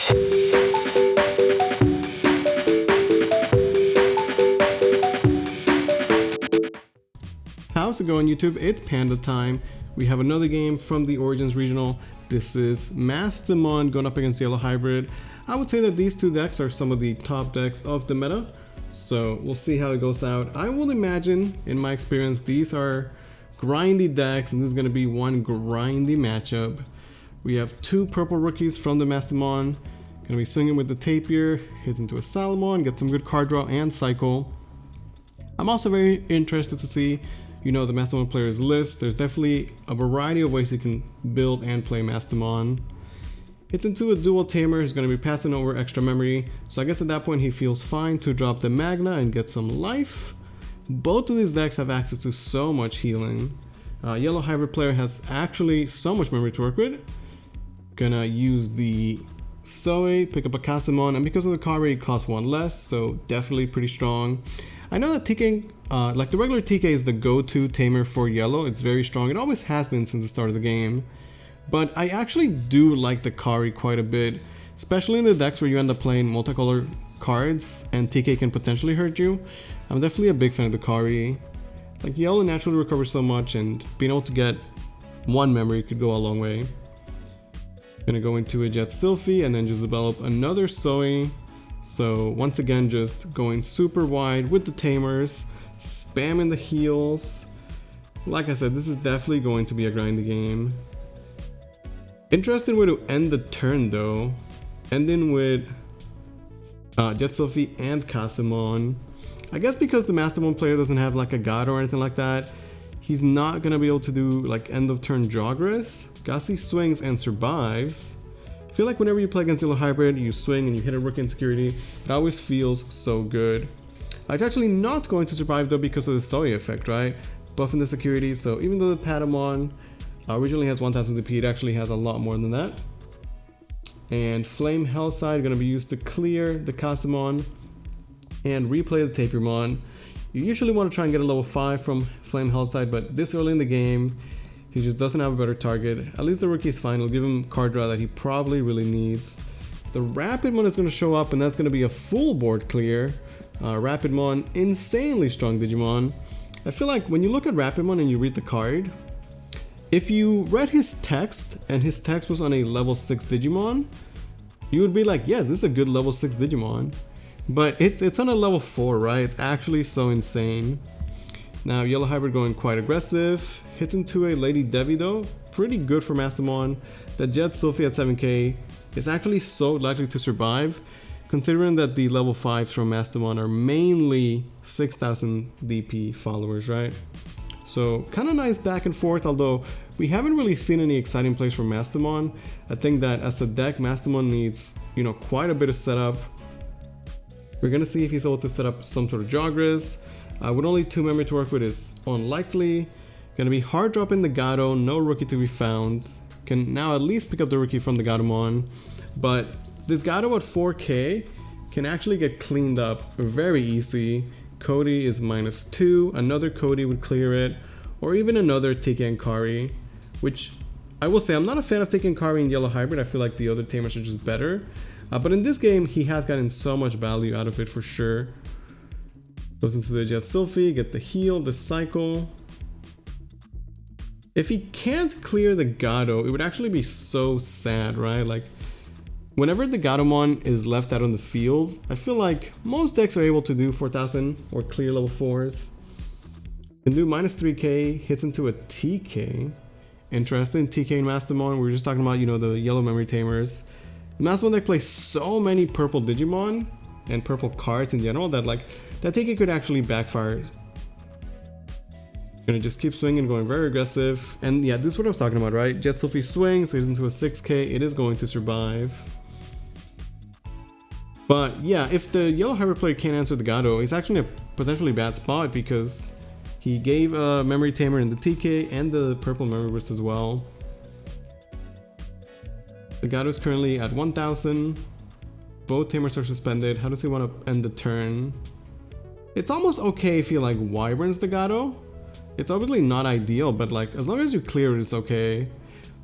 How's it going, YouTube? It's Panda time. We have another game from the Origins Regional. This is Mastemon going up against Yellow Hybrid. I would say that these two decks are some of the top decks of the meta, so we'll see how it goes out. I will imagine, in my experience, these are grindy decks, and this is going to be one grindy matchup. We have two purple rookies from the Mastemon. Going to be swinging with the Tapir, hits into a Salamon, get some good card draw and cycle. I'm also very interested to see, the Mastemon players list. There's definitely a variety of ways you can build and play Mastemon. Hits into a dual tamer, he's going to be passing over extra memory, so I guess at that point he feels fine to drop the Magna and get some life. Both of these decks have access to so much healing. Yellow Hybrid player has actually so much memory to work with. Gonna use the Zoe, pick up a Casamon, and because of the card rate, it costs one less, so definitely pretty strong. I know that TK, like the regular TK is the go-to tamer for yellow. It's very strong. It always has been since the start of the game. But I actually do like the Kari quite a bit, especially in the decks where you end up playing multicolored cards and TK can potentially hurt you. I'm definitely a big fan of the Kari. Like, yellow naturally recovers so much, and being able to get one memory could go a long way. Gonna go into a Jet Sylphie and then just develop another Zoe. So once again, just going super wide with the tamers, spamming the heals. Like I said, this is definitely going to be a grindy game. Interesting way to end the turn though, ending with Jet Sylphie and Casamon. I guess because the Mastemon player doesn't have like a god or anything like that, he's not gonna be able to do like end of turn Jogress. Gassi swings and survives. I feel like whenever you play against Yellow Hybrid, you swing and you hit a rookie in security, it always feels so good. It's actually not going to survive though because of the Zoe effect, right? Buffing the security, so even though the Patamon originally has 1000 DP, it actually has a lot more than that. And Flame Hellside gonna be used to clear the Casamon and replay the Tapirmon. You usually want to try and get a level 5 from Flame Hellside, but this early in the game, he just doesn't have a better target. At least the rookie is fine. It'll give him card draw that he probably really needs. The Rapidmon is going to show up, and that's going to be a full board clear. Rapidmon, insanely strong Digimon. I feel like when you look at Rapidmon and you read the card, if you read his text and his text was on a level 6 Digimon, you would be like, yeah, this is a good level 6 Digimon. But it's on a level 4, right? It's actually so insane. Now, Yellow Hybrid going quite aggressive. Hits into a Lady Devi though. Pretty good for Mastemon. The Jet Sylphie at 7k is actually so likely to survive, considering that the level 5s from Mastemon are mainly 6000 DP followers, right? So kind of nice back and forth, although we haven't really seen any exciting plays from Mastemon. I think that as a deck, Mastemon needs, quite a bit of setup. We're gonna see if he's able to set up some sort of Jogress. With only 2 memory to work with is unlikely. Gonna be hard dropping the Gato, no rookie to be found. Can now at least pick up the rookie from the Gatomon. But this Gato at 4k can actually get cleaned up very easy. Cody is -2, another Cody would clear it, or even another TK and Kari, which I will say I'm not a fan of taking Kari and Yellow Hybrid. I feel like the other tamers are just better. But in this game, he has gotten so much value out of it for sure. Goes into the Jet Sylphie, get the heal, the cycle. If he can't clear the Gato, it would actually be so sad, right? Like, whenever the Gatomon is left out on the field, I feel like most decks are able to do 4000 or clear level 4s. Can do -3k, hits into a TK. Interesting, TK and Mastemon. We were just talking about, the yellow memory tamers. Mastemon deck plays so many purple Digimon and purple cards in general that that TK could actually backfire. Gonna just keep swinging, going very aggressive. And yeah, this is what I was talking about, right? Jet Sylphie swings, goes into a 6k, it is going to survive. But yeah, if the Yellow Hybrid player can't answer the Gato, it's actually a potentially bad spot because he gave a memory tamer in the TK and the purple memory wrist as well. The Gato is currently at 1000. Both tamers are suspended. How does he want to end the turn? It's almost okay if he wyverns the Gato. It's obviously not ideal, but as long as you clear it, it's okay.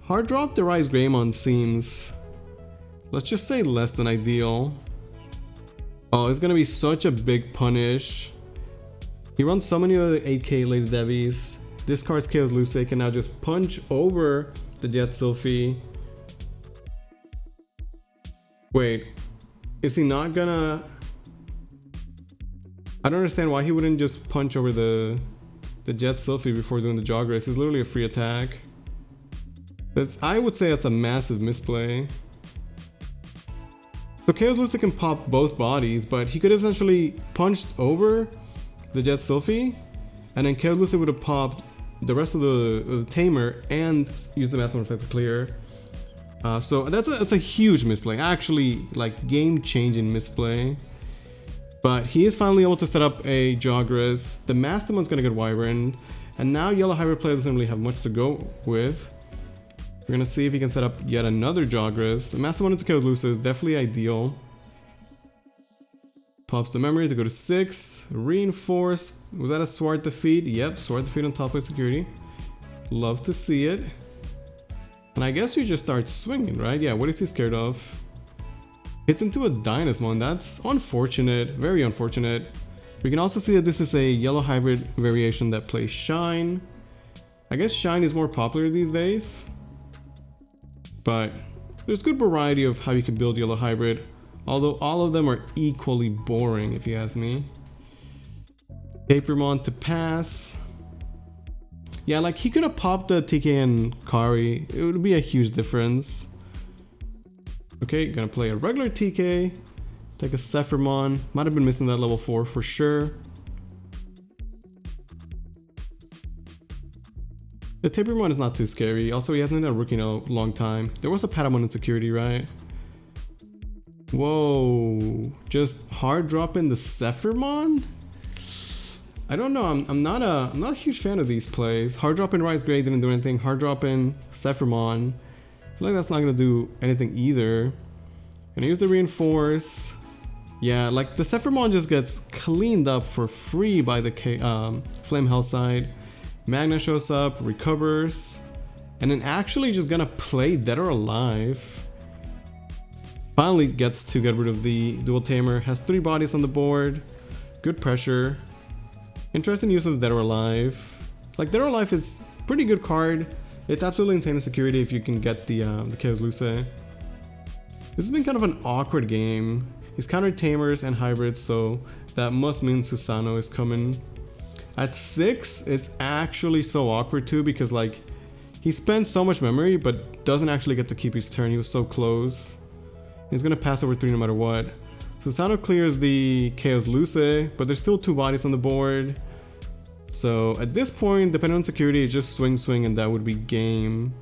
Hard drop the Rise Greymon seems Let's just say less than ideal. Oh, it's gonna be such a big punish. He runs so many other 8k Lady Devies. Discards KOs Luce, can now just punch over the Jet Sylphie. Wait, is he not gonna... I don't understand why he wouldn't just punch over the Jet Sylphie before doing the Jogras. It's literally a free attack. I would say that's a massive misplay. So Chaos Lucy can pop both bodies, but he could have essentially punched over the Jet Sylphie, and then Chaos Lucy would have popped the rest of the Tamer and used the Mastermind effect to clear. So that's a huge misplay, actually, like game-changing misplay. But he is finally able to set up a Jogras. The Mastemon's gonna get Wyvern, and now Yellow Hybrid player doesn't really have much to go with. We're gonna see if he can set up yet another Jogras. The Mastemon into Chaos Lucy is definitely ideal. Pops the memory to go to 6. Reinforce. Was that a Sword defeat? Yep, Sword defeat on top of security. Love to see it. And I guess you just start swinging, right? Yeah, what is he scared of? Hits into a Dynasmon. That's unfortunate. Very unfortunate. We can also see that this is a Yellow Hybrid variation that plays Shine. I guess Shine is more popular these days. But there's good variety of how you can build Yellow Hybrid, although all of them are equally boring if you ask me. Tapermon to pass. Yeah, like he could have popped the TK and Kari. It would be a huge difference. Okay, gonna play a regular TK. Take a Zephyrmon. Might have been missing that level 4 for sure. The Tapermon is not too scary. Also, he hasn't been a rookie in a long time. There was a Patamon in security, right? Whoa. Just hard dropping the Zephyrmon? I don't know. I'm not a huge fan of these plays. Hard dropping Rise Grey didn't do anything. Hard dropping Zephyrmon. I feel like that's not gonna do anything either. Gonna use the Reinforce. Yeah, like the Zephyrmon just gets cleaned up for free by the Flame Hell side. Magna shows up, recovers, and then actually just gonna play Dead or Alive. Finally gets to get rid of the Dual Tamer. Has 3 bodies on the board. Good pressure. Interesting use of Dead or Alive. Like Dead or Alive is pretty good card. It's absolutely insane in security if you can get the Chaos Luce. This has been kind of an awkward game. He's countered Tamers and Hybrids, so that must mean Susano is coming. At 6, it's actually so awkward too, because like he spends so much memory but doesn't actually get to keep his turn. He was so close. He's gonna pass over 3 no matter what. Susano clears the Chaos Luce, but there's still 2 bodies on the board. So at this point, depending on security, it's just swing and that would be game.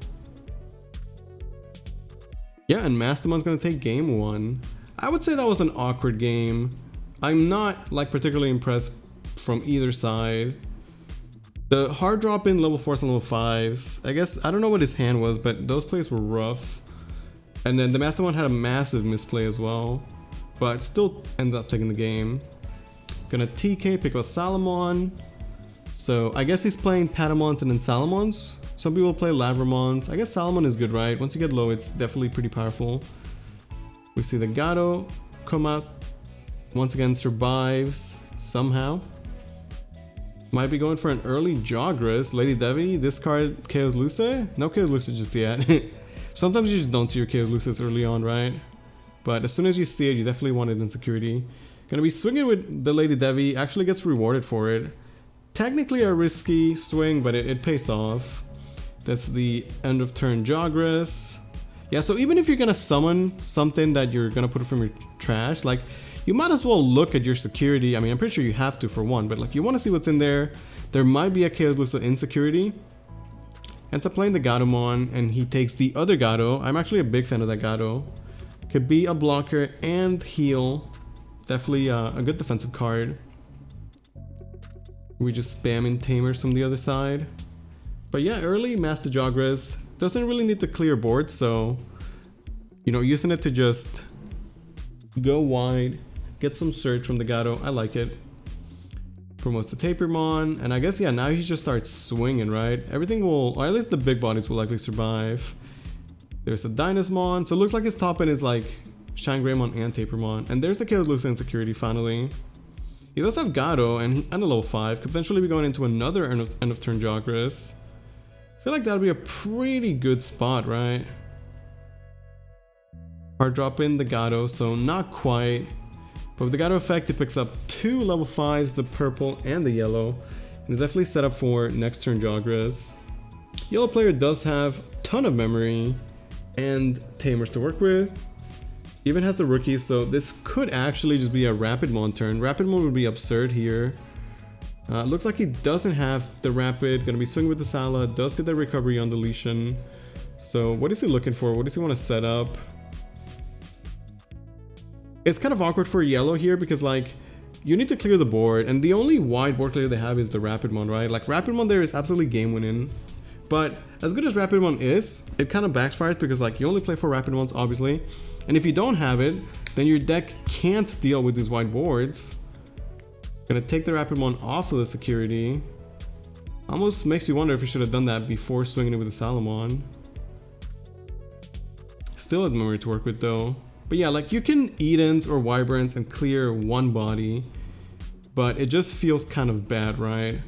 Yeah, and Mastemon's gonna take game 1. I would say that was an awkward game. I'm not like particularly impressed from either side. The hard drop in level 4s and level 5s, I guess, I don't know what his hand was, but those plays were rough. And then the Mastermind had a massive misplay as well, but still ended up taking the game. Gonna TK, pick up Salamon. So I guess he's playing Patamons and then Salamons. Some people play Lavramons. I guess Salamon is good, right? Once you get low, it's definitely pretty powerful. We see the Gato come out. Once again, survives somehow. Might be going for an early Jogras. Lady Devi, discard Chaos Luce. No Chaos Luce just yet. Sometimes you just don't see your Chaos Luces early on, right? But as soon as you see it, you definitely want it in security. Gonna be swinging with the Lady Devi. Actually gets rewarded for it. Technically a risky swing, but it pays off. That's the end of turn Jogras. Yeah, so even if you're gonna summon something that you're gonna put from your trash, like you might as well look at your security. I mean, I'm pretty sure you have to for one, but like you want to see what's in there. There might be a Chaos Luce in security. Ends up playing the Gatomon, and he takes the other Gato. I'm actually a big fan of that Gato. Could be a blocker and heal. Definitely a good defensive card. We just spamming Tamers from the other side. But yeah, early Master Jogras doesn't really need to clear board, so you know, using it to just go wide, get some surge from the Gato. I like it. Promotes the Tapermon, and I guess yeah, now he just starts swinging, right? Everything will, or at least the big bodies will likely survive. There's a Dynasmon. So it looks like his top end is like Shine Greymon and Tapermon. And there's the Chaos Lucid Insecurity finally. He does have Gato and a level 5. Could potentially be going into another end of turn Jagras. I feel like that'd be a pretty good spot, right? Hard drop in the Gato, so not quite. But with the Gato effect, it picks up 2 level 5s, the purple and the yellow. And is definitely set up for next turn Jagras. Yellow player does have a ton of memory and tamers to work with. Even has the rookies, so this could actually just be a Rapidmon turn. Rapidmon would be absurd here. Looks like he doesn't have the Rapid, gonna be swinging with the Sala, does get the recovery on deletion. So what is he looking for? What does he want to set up? It's kind of awkward for yellow here because like you need to clear the board and the only wide board clear they have is the Rapidmon, right? Like Rapidmon there is absolutely game winning. But as good as Rapidmon is, it kind of backfires because like you only play 4 Rapidmons obviously. And if you don't have it, then your deck can't deal with these wide boards. Gonna take the Rapidmon off of the security. Almost makes you wonder if you should have done that before swinging it with the Salamon. Still has memory to work with though. But yeah, like you can Edens or Wyverns and clear one body, but it just feels kind of bad, right?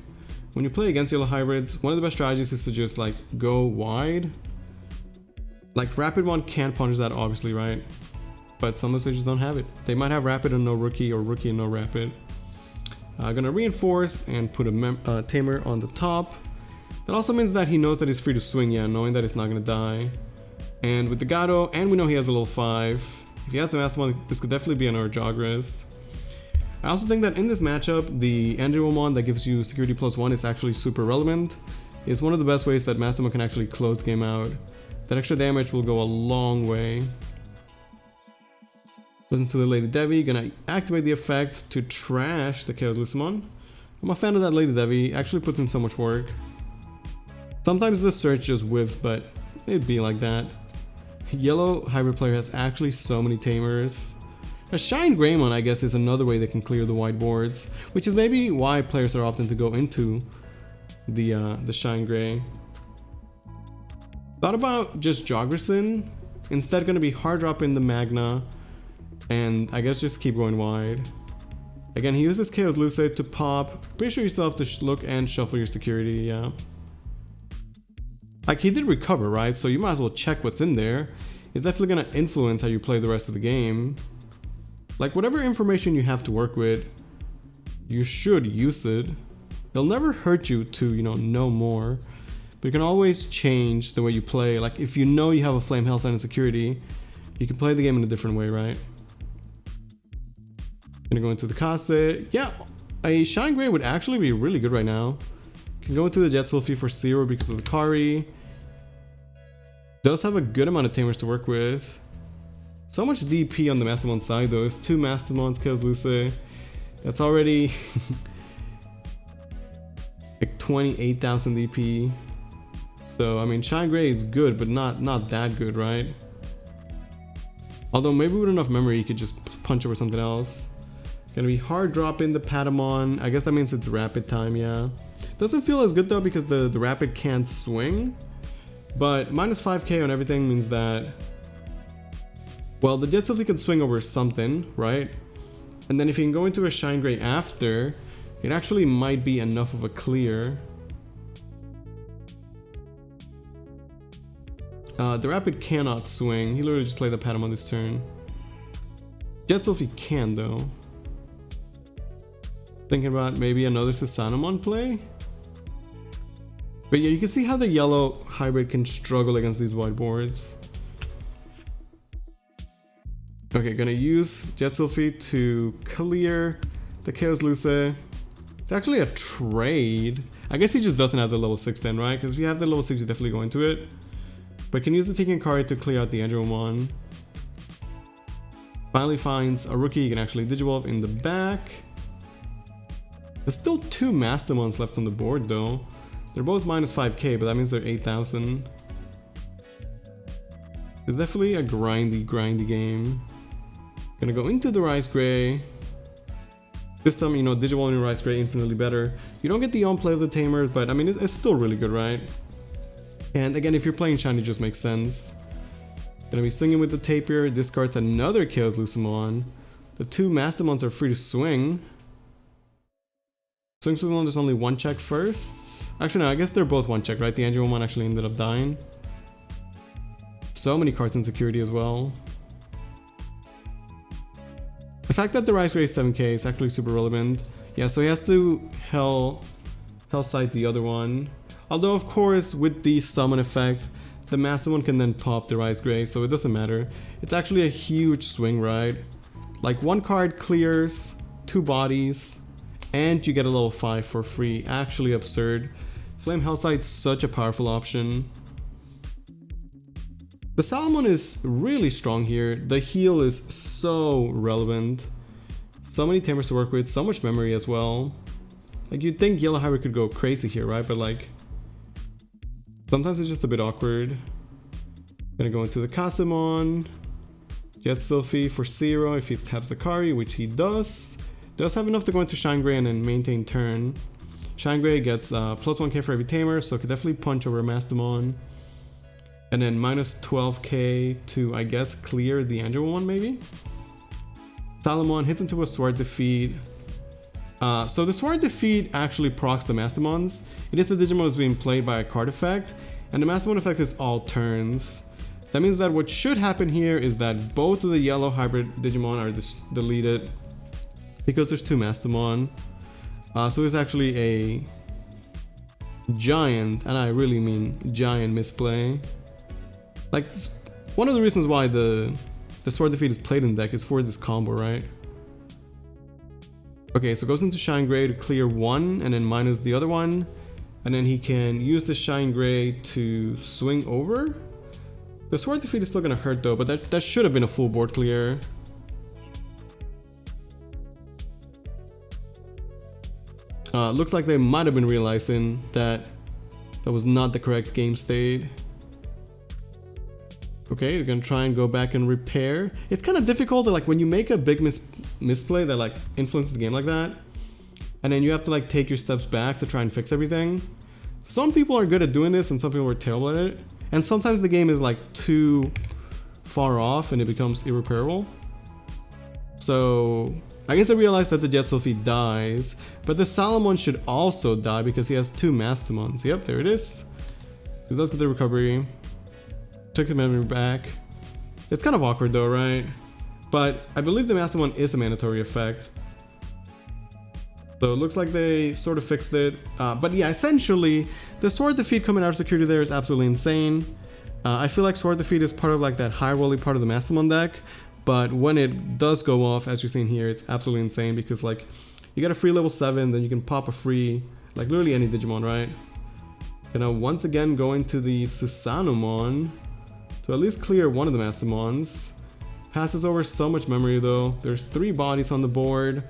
When you play against yellow hybrids, one of the best strategies is to just like go wide. Like Rapidmon can't punish that obviously, right? But some of the stages don't have it. They might have Rapid and no Rookie or Rookie and no Rapid. Gonna reinforce and put a Tamer on the top. That also means that he knows that he's free to swing, yeah, knowing that it's not gonna die. And with the Gato, and we know he has a level 5. If he has the Mastemon, this could definitely be another Jagras. I also think that in this matchup, the Angelomon that gives you security +1 is actually super relevant. It's one of the best ways that Mastemon can actually close the game out. That extra damage will go a long way. Listen to the Lady Devi, gonna activate the effect to trash the Chaos Lucimon. I'm a fan of that Lady Devi, actually puts in so much work. Sometimes the search just whiffs, but it'd be like that. Yellow hybrid player has actually so many tamers. A Shine Greymon, I guess, is another way they can clear the white boards, which is maybe why players are opting to go into the Shine Grey. Thought about just Jogrison. Instead, gonna be hard drop in the Magna, and I guess just keep going wide. Again, he uses Chaos Lucid to pop. Pretty sure you still have to look and shuffle your security, yeah. Like he did recover, right? So you might as well check what's in there. It's definitely gonna influence how you play the rest of the game. Like whatever information you have to work with, you should use it. It'll never hurt you to, you know more. But you can always change the way you play. Like if you know you have a Flame Hellside and security, you can play the game in a different way, right? Gonna go into the Kase. Yeah, a Shine Grey would actually be really good right now. Can go into the Jet Sylphie for 0 because of the Kari. Does have a good amount of tamers to work with. So much DP on the Mastemon side though. It's 2 Mastemons, Chaos Lucid. That's already like 28,000 DP. So I mean Shine Grey is good, but not that good, right? Although maybe with enough memory you could just punch over something else. Gonna be hard drop in the Patamon. I guess that means it's rapid time, yeah. Doesn't feel as good though because the rapid can't swing. But minus 5k on everything means that, well, the Jet Sylphie can swing over something, right? And then if you can go into a Shine Grey after, it actually might be enough of a clear. The Rapid cannot swing. He literally just played the Patamon this turn. Jet Sylphie can though. Thinking about maybe another Susanamon play. But yeah, you can see how the yellow hybrid can struggle against these white boards. Okay, gonna use Jet Sylphie to clear the Chaos Lucid. It's actually a trade. I guess he just doesn't have the level 6 then, right? Because if you have the level 6, you definitely go into it. But can use the Taking card to clear out the Angelomon. Finally finds a rookie you can actually Digivolve in the back. There's still 2 Mastemons left on the board though. They're both minus 5k, but that means they're 8,000. It's definitely a grindy game. Gonna go into the Rice Grey. This time, you know, Digimon and Rice Grey infinitely better. You don't get the on-play of the Tamers, but I mean, it's still really good, right? And again, if you're playing Shiny, it just makes sense. Gonna be swinging with the Tapir. Discards another Chaos Lucemon. The two Mastemons are free to swing. Swings with one, there's only one check first. Actually, no, I guess they're both one check, right? The Angel one actually ended up dying. So many cards in security as well. The fact that the Rise Grade is 7k is actually super relevant. Yeah, so he has to Hellsight the other one. Although, of course, with the summon effect, the Mastemon can then pop the Rise Grey, so it doesn't matter. It's actually a huge swing, right? Like, one card clears, 2 bodies, and you get a level 5 for free. Actually absurd. Flame Hellsight's such a powerful option. The Salomon is really strong here. The heal is so relevant. So many tamers to work with, so much memory as well. Like, you'd think Yellow Hybrid could go crazy here, right? But like, sometimes it's just a bit awkward. Gonna go into the Casamon. Jet Sylphie for 0 if he taps the Kari, which he does. Does have enough to go into Shine Grey and then maintain turn. Shine Grey gets plus 1k for every tamer, so could definitely punch over Mastemon. And then minus 12k to, I guess, clear the Angel one maybe? Salomon hits into a Sword Defeat. So the Sword Defeat actually procs the Mastemons. It is the Digimon that's being played by a card effect, and the Mastemon effect is all turns. That means that what should happen here is that both of the yellow hybrid Digimon are deleted because there's 2 Mastemon. So it's actually a giant, and I really mean giant misplay. Like, one of the reasons why the Sword Defeat is played in deck is for this combo, right? Okay, so goes into Shine Grey to clear 1 and then minus the other one. And then he can use the Shine Grey to swing over. The Sword Defeat is still gonna hurt though, but that should have been a full board clear. Looks like they might have been realizing that that was not the correct game state. Okay, you're gonna try and go back and repair. It's kind of difficult to, like, when you make a big misplay that like influences the game like that, and then you have to like take your steps back to try and fix everything. Some people are good at doing this and some people are terrible at it. And sometimes the game is like too far off and it becomes irreparable. So I guess I realized that the Jet Sylphie dies, but the Salomon should also die because he has 2 Mastemons. Yep, there it is. He does get the recovery. Took the memory back. It's kind of awkward though, right? But I believe the Mastemon is a mandatory effect. So it looks like they sort of fixed it. But yeah, essentially, the Sword Defeat coming out of security there is absolutely insane. I feel like Sword Defeat is part of like that high rolly part of the Mastemon deck. But when it does go off, as you're seeing here, it's absolutely insane because like you get a free level 7, then you can pop a free, like literally any Digimon, right? Gonna once again go into the Susanomon to at least clear one of the Mastemons. Passes over so much memory though. There's 3 bodies on the board.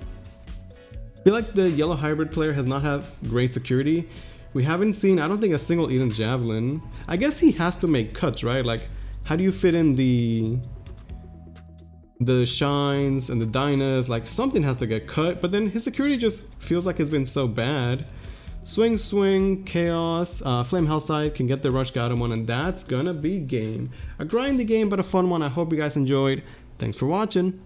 I feel like the yellow hybrid player has not had great security. We haven't seen, I don't think, a single Eden's Javelin. I guess he has to make cuts, right? Like, how do you fit in the shines and the dynas? Like, something has to get cut, but then his security just feels like it's been so bad. Swing, swing, chaos, Flame Hellside can get the Rush Gatomon, and that's gonna be game. A grindy game, but a fun one. I hope you guys enjoyed. Thanks for watching.